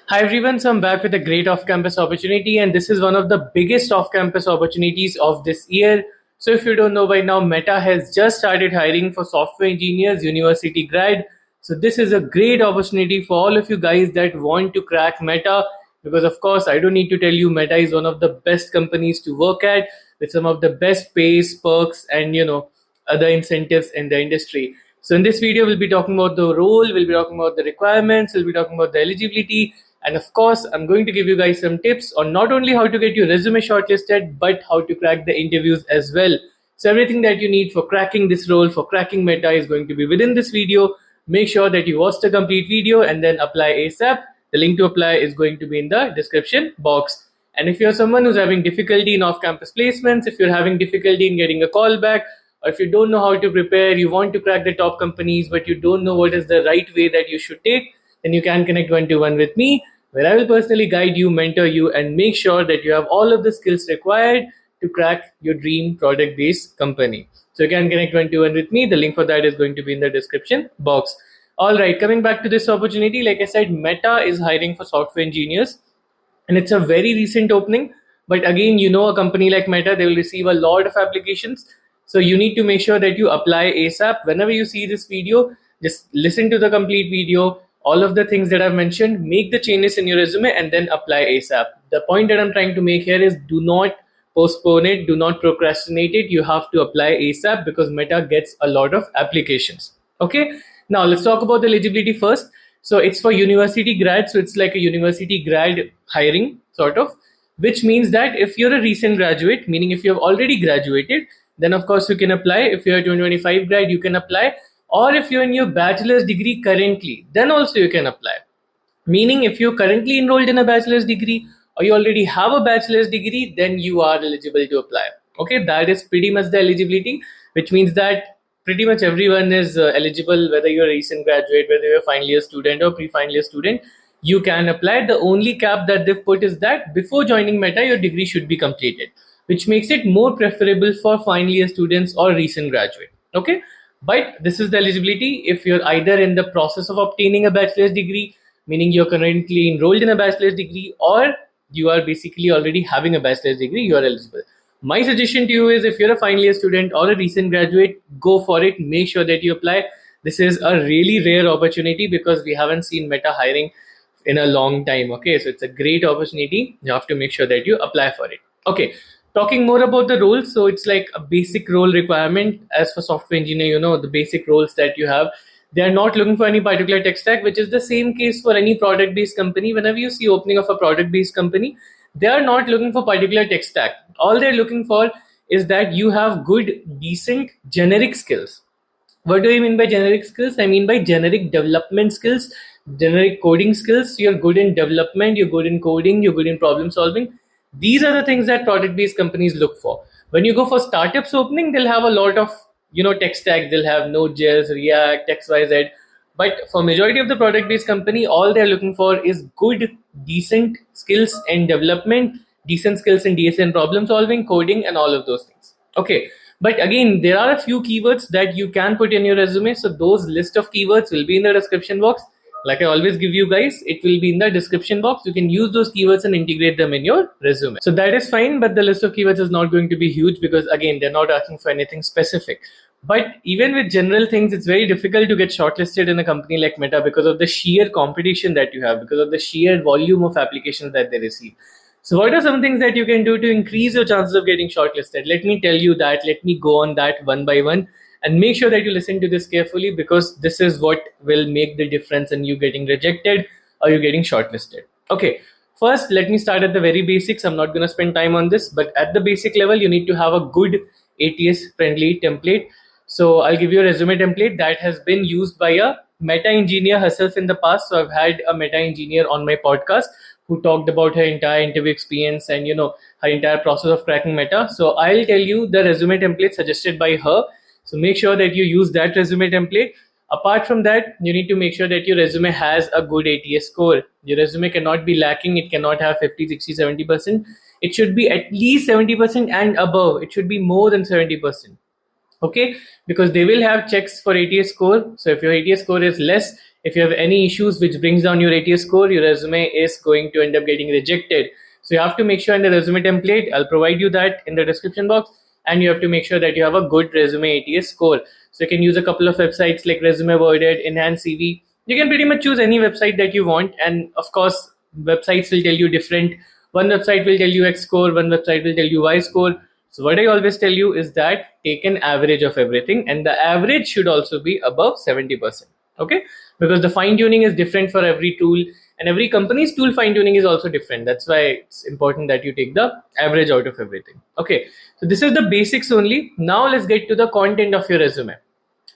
Hi everyone, so I'm back with a great off-campus opportunity, and this is one of the biggest off-campus opportunities of this year. So if you don't know by now, Meta has just started hiring for software engineers, university grad. So this is a great opportunity for all of you guys that want to crack Meta, because of course I don't need to tell you Meta is one of the best companies to work at with some of the best pays, perks, and other incentives in the industry. So in this video, we'll be talking about the role, we'll be talking about the requirements, we'll be talking about the eligibility, and of course, I'm going to give you guys some tips on not only how to get your resume shortlisted, but how to crack the interviews as well. So everything that you need for cracking this role, for cracking Meta, is going to be within this video. Make sure that you watch the complete video and then apply ASAP. The link to apply is going to be in the description box. And if you're someone who's having difficulty in off-campus placements, if you're having difficulty in getting a call back, or if you don't know how to prepare, you want to crack the top companies, but you don't know what is the right way that you should take, then you can connect one-to-one with me, where I will personally guide you, mentor you, and make sure that you have all of the skills required to crack your dream product-based company. So you can connect one-to-one with me. The link for that is going to be in the description box. All right, coming back to this opportunity, like I said, Meta is hiring for software engineers, and it's a very recent opening. But again, a company like Meta, they will receive a lot of applications. So you need to make sure that you apply ASAP. Whenever you see this video, just listen to the complete video, all of the things that I've mentioned, make the changes in your resume, and then apply ASAP. The point that I'm trying to make here is, do not postpone it, do not procrastinate it. You have to apply ASAP because Meta gets a lot of applications. Okay, now let's talk about the eligibility first. So it's for university grads, so it's like a university grad hiring sort of, which means that if you're a recent graduate, meaning if you have already graduated, then of course you can apply. If you're a 2025 grad, you can apply. Or if you're in your bachelor's degree currently, then also you can apply. Meaning if you're currently enrolled in a bachelor's degree or you already have a bachelor's degree, then you are eligible to apply. Okay, that is pretty much the eligibility, which means that pretty much everyone is eligible, whether you're a recent graduate, whether you're a final year student or pre-final year student, you can apply. The only cap that they've put is that before joining Meta, your degree should be completed, which makes it more preferable for final year students or recent graduate. Okay, but this is the eligibility. If you're either in the process of obtaining a bachelor's degree, meaning you're currently enrolled in a bachelor's degree, or you are basically already having a bachelor's degree, you are eligible. My suggestion to you is, if you're a final year student or a recent graduate, go for it. Make sure that you apply. This is a really rare opportunity because we haven't seen Meta hiring in a long time. Okay, so it's a great opportunity. You have to make sure that you apply for it. Okay, talking more about the roles, so it's like a basic role requirement. As for software engineer, the basic roles that you have, they are not looking for any particular tech stack, which is the same case for any product based company. Whenever you see opening of a product based company, they are not looking for particular tech stack. All they're looking for is that you have good, decent, generic skills. What do I mean by generic skills? I mean by generic development skills, generic coding skills. You're good in development, you're good in coding, you're good in problem solving. These are the things that product-based companies look for. When you go for startups opening, they'll have a lot of tech stack. They'll have Node.js, React, XYZ. But for majority of the product-based company, all they're looking for is good, decent skills in development, decent skills in DSN problem solving, coding, and all of those things. Okay. But again, there are a few keywords that you can put in your resume. So those list of keywords will be in the description box. Like I always give you guys, it will be in the description box. You can use those keywords and integrate them in your resume. So that is fine, but the list of keywords is not going to be huge because again, they're not asking for anything specific. But even with general things, it's very difficult to get shortlisted in a company like Meta because of the sheer competition that you have, because of the sheer volume of applications that they receive. So what are some things that you can do to increase your chances of getting shortlisted? Let me tell you that. Let me go on that one by one. And make sure that you listen to this carefully, because this is what will make the difference in you getting rejected or you getting shortlisted. Okay, first, let me start at the very basics. I'm not going to spend time on this, but at the basic level, you need to have a good ATS friendly template. So I'll give you a resume template that has been used by a Meta engineer herself in the past. So I've had a Meta engineer on my podcast who talked about her entire interview experience and her entire process of cracking Meta. So I'll tell you the resume template suggested by her. So make sure that you use that resume template. Apart from that, you need to make sure that your resume has a good ATS score. Your resume cannot be lacking. It cannot have 50, 60, 70%. It should be at least 70% and above. It should be more than 70%. Okay, because they will have checks for ATS score. So if your ATS score is less, If you have any issues which brings down your ATS score, your resume is going to end up getting rejected. So you have to make sure in the resume template, I'll provide you that in the description box, and you have to make sure that you have a good resume ATS score. So you can use a couple of websites like Resume Worded, Enhance CV. You can pretty much choose any website that you want, and of course, websites will tell you different. One website will tell you X score, one website will tell you Y score. So what I always tell you is that take an average of everything, and the average should also be above 70%. Okay, because the fine tuning is different for every tool, and every company's tool fine tuning is also different. That's why it's important that you take the average out of everything. Okay, so this is the basics only. Now let's get to the content of your resume.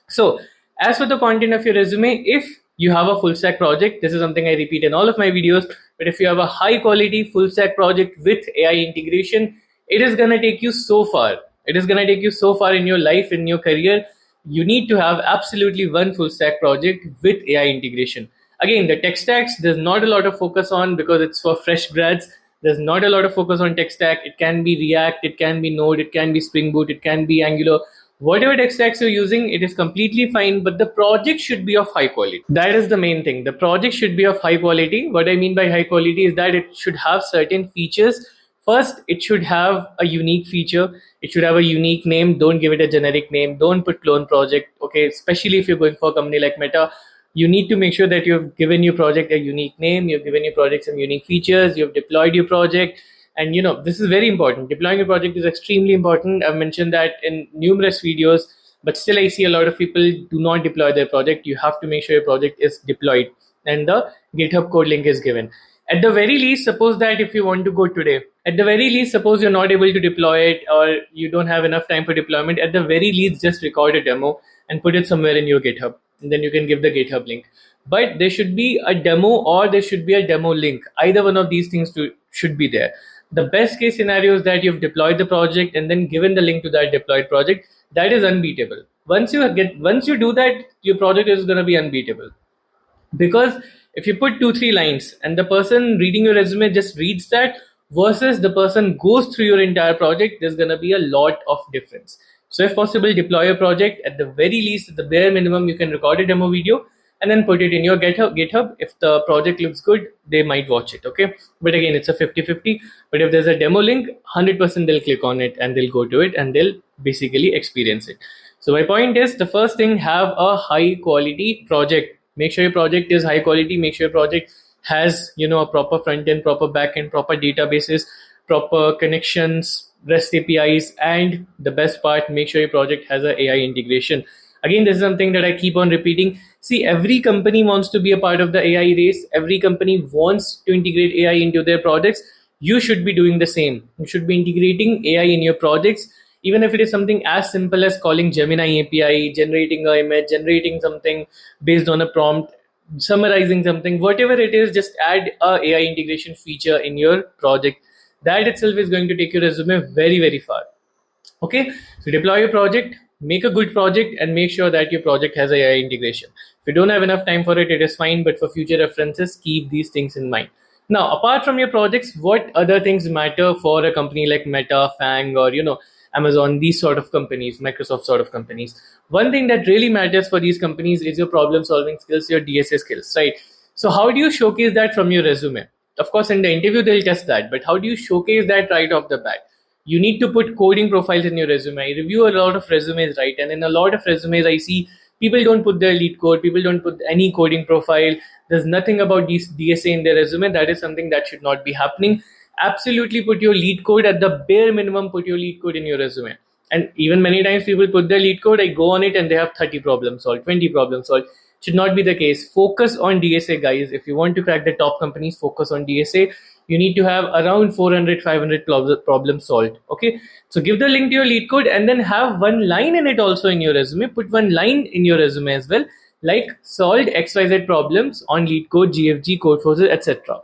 So as for the content of your resume, if you have a full stack project, this is something I repeat in all of my videos, but if you have a high quality full stack project with AI integration, it is going to take you so far. It is going to take you so far in your life, in your career. You need to have absolutely one full stack project with AI integration. Again, the tech stacks, there's not a lot of focus on because it's for fresh grads. There's not a lot of focus on tech stack. It can be React, it can be Node, it can be Spring Boot, it can be Angular. Whatever tech stacks you're using, it is completely fine, but the project should be of high quality. That is the main thing. The project should be of high quality. What I mean by high quality is that it should have certain features. First, it should have a unique feature. It should have a unique name. Don't give it a generic name. Don't put clone project. Okay, especially if you're going for a company like Meta, you need to make sure that you've given your project a unique name. You've given your project some unique features. You've deployed your project. And this is very important. Deploying a project is extremely important. I've mentioned that in numerous videos, but still I see a lot of people do not deploy their project. You have to make sure your project is deployed and the GitHub code link is given. At the very least, suppose that if you want to go today, at the very least, suppose you're not able to deploy it or you don't have enough time for deployment, at the very least, just record a demo and put it somewhere in your GitHub. And then you can give the GitHub link. But there should be a demo or there should be a demo link. Either one of these things should be there. The best case scenario is that you've deployed the project and then given the link to that deployed project. That is unbeatable. Once you do that, your project is going to be unbeatable. Because if you put 2-3 lines and the person reading your resume just reads that versus the person goes through your entire project, there's going to be a lot of difference. So if possible, deploy your project. At the very least, at the bare minimum, you can record a demo video and then put it in your GitHub. If the project looks good, they might watch it. Okay, but again, it's a 50-50. But if there's a demo link, 100% they'll click on it and they'll go to it and they'll basically experience it. So my point is, the first thing, have a high quality project. Make sure your project is high quality. Make sure your project has a proper front end, proper back end, proper databases, proper connections, REST APIs, and the best part, make sure your project has an AI integration. Again, this is something that I keep on repeating. See, every company wants to be a part of the AI race. Every company wants to integrate AI into their projects. You should be doing the same. You should be integrating AI in your projects, even if it is something as simple as calling Gemini API, generating an image, generating something based on a prompt, summarizing something, whatever it is, just add a AI integration feature in your project. That itself is going to take your resume very, very far. Okay, so deploy your project, make a good project, and make sure that your project has AI integration. If you don't have enough time for it, it is fine, but for future references, keep these things in mind. Now, apart from your projects, what other things matter for a company like Meta, Fang, or Amazon, these sort of companies, Microsoft sort of companies? One thing that really matters for these companies is your problem solving skills, your DSA skills, right? So how do you showcase that from your resume? Of course, in the interview, they'll test that, but how do you showcase that right off the bat? You need to put coding profiles in your resume. I review a lot of resumes, right? And in a lot of resumes, I see people don't put their lead code. People don't put any coding profile. There's nothing about DSA in their resume. That is something that should not be happening. Absolutely put your lead code at the bare minimum. Put your lead code in your resume. And even many times people put their lead code, I go on it and they have 30 problems solved, 20 problems solved. Should not be the case. Focus on DSA, guys. If you want to crack the top companies, focus on DSA. You need to have around 400, 500 problems solved. Okay, so give the link to your lead code and then have one line in it also in your resume. Put one line in your resume as well, like solved XYZ problems on lead code, GFG, code forces, etc.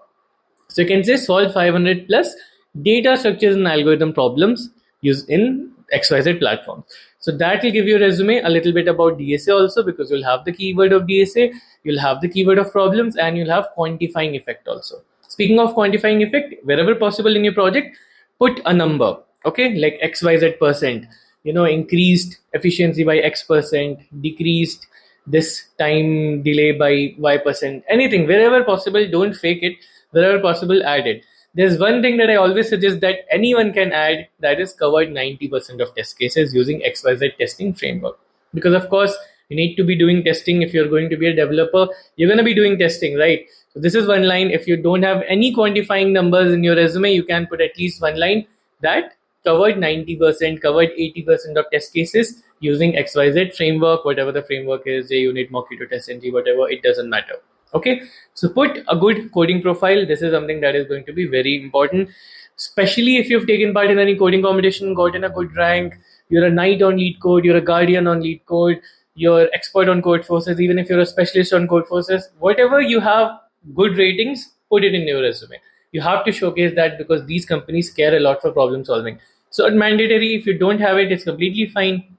So you can say solve 500 plus data structures and algorithm problems used in XYZ platform. So that will give your resume a little bit about DSA also, because you'll have the keyword of DSA, you'll have the keyword of problems, and you'll have quantifying effect also. Speaking of quantifying effect, wherever possible in your project, put a number, okay, like XYZ%, increased efficiency by X%, decreased this time delay by Y%, anything, wherever possible, don't fake it. Wherever possible, add it. There's one thing that I always suggest that anyone can add, that is covered 90% of test cases using XYZ testing framework. Because of course, you need to be doing testing. If you're going to be a developer, you're going to be doing testing, right? So this is one line. If you don't have any quantifying numbers in your resume, you can put at least one line that covered 90%, covered 80% of test cases using XYZ framework, whatever the framework is, JUnit, Mockito, TestNG, whatever, it doesn't matter. Okay, so put a good coding profile. This is something that is going to be very important, especially if you've taken part in any coding competition, gotten a good rank, you're a knight on lead code, you're a guardian on lead code, you're expert on code forces, even if you're a specialist on code forces, whatever you have good ratings, put it in your resume. You have to showcase that because these companies care a lot for problem solving. So it's mandatory. If you don't have it, it's completely fine.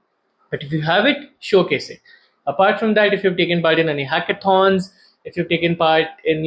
But if you have it, showcase it. Apart from that, if you've taken part in any hackathons, if you've taken part in,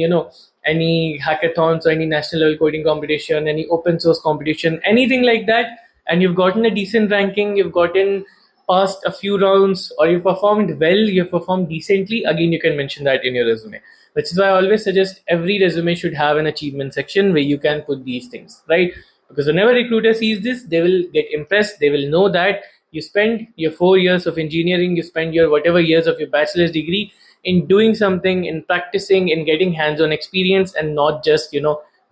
any hackathons or any national level coding competition, any open source competition, anything like that, and you've gotten a decent ranking, you've gotten past a few rounds, or you performed well, you performed decently, again, you can mention that in your resume. Which is why I always suggest every resume should have an achievement section where you can put these things, right? Because whenever recruiter sees this, they will get impressed. They will know that you spend your 4 years of engineering, you spend your whatever years of your bachelor's degree in doing something, in practicing, in getting hands-on experience, and not just,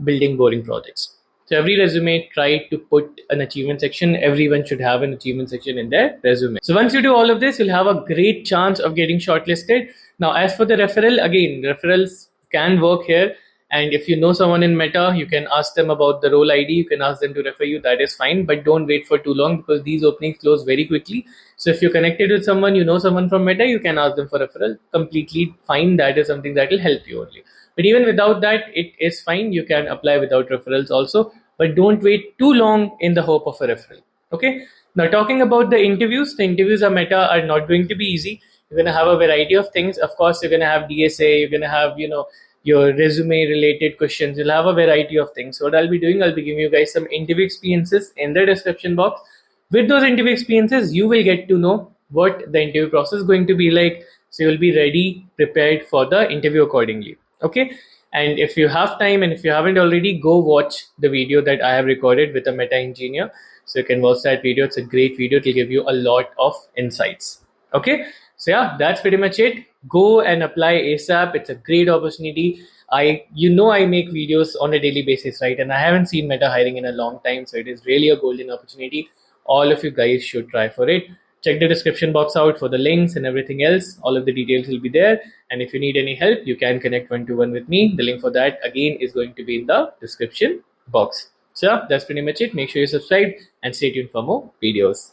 building boring projects. So every resume, try to put an achievement section. Everyone should have an achievement section in their resume. So once you do all of this, you'll have a great chance of getting shortlisted. Now, as for the referral, again, referrals can work here. And if you know someone in Meta, you can ask them about the role ID. You can ask them to refer you. That is fine. But don't wait for too long because these openings close very quickly. So if you're connected with someone, you know someone from Meta, you can ask them for referral. Completely fine. That is something that will help you only. But even without that, it is fine. You can apply without referrals also. But don't wait too long in the hope of a referral. Okay. Now, talking about the interviews are Meta are not going to be easy. You're going to have a variety of things. Of course, you're going to have DSA. You're going to have, your resume related questions. You'll have a variety of things. So what I'll be doing, I'll be giving you guys some interview experiences in the description box. With those interview experiences, you will get to know what the interview process is going to be like. So you'll be ready, prepared for the interview accordingly. Okay. And if you have time and if you haven't already, go watch the video that I have recorded with a Meta engineer. So you can watch that video. It's a great video. It will give you a lot of insights. Okay. So yeah, that's pretty much it. Go and apply ASAP. It's a great opportunity. I make videos on a daily basis, right? And I haven't seen Meta hiring in a long time. So it is really a golden opportunity. All of you guys should try for it. Check the description box out for the links and everything else. All of the details will be there. And if you need any help, you can connect one-to-one with me. The link for that again is going to be in the description box. So yeah, that's pretty much it. Make sure you subscribe and stay tuned for more videos.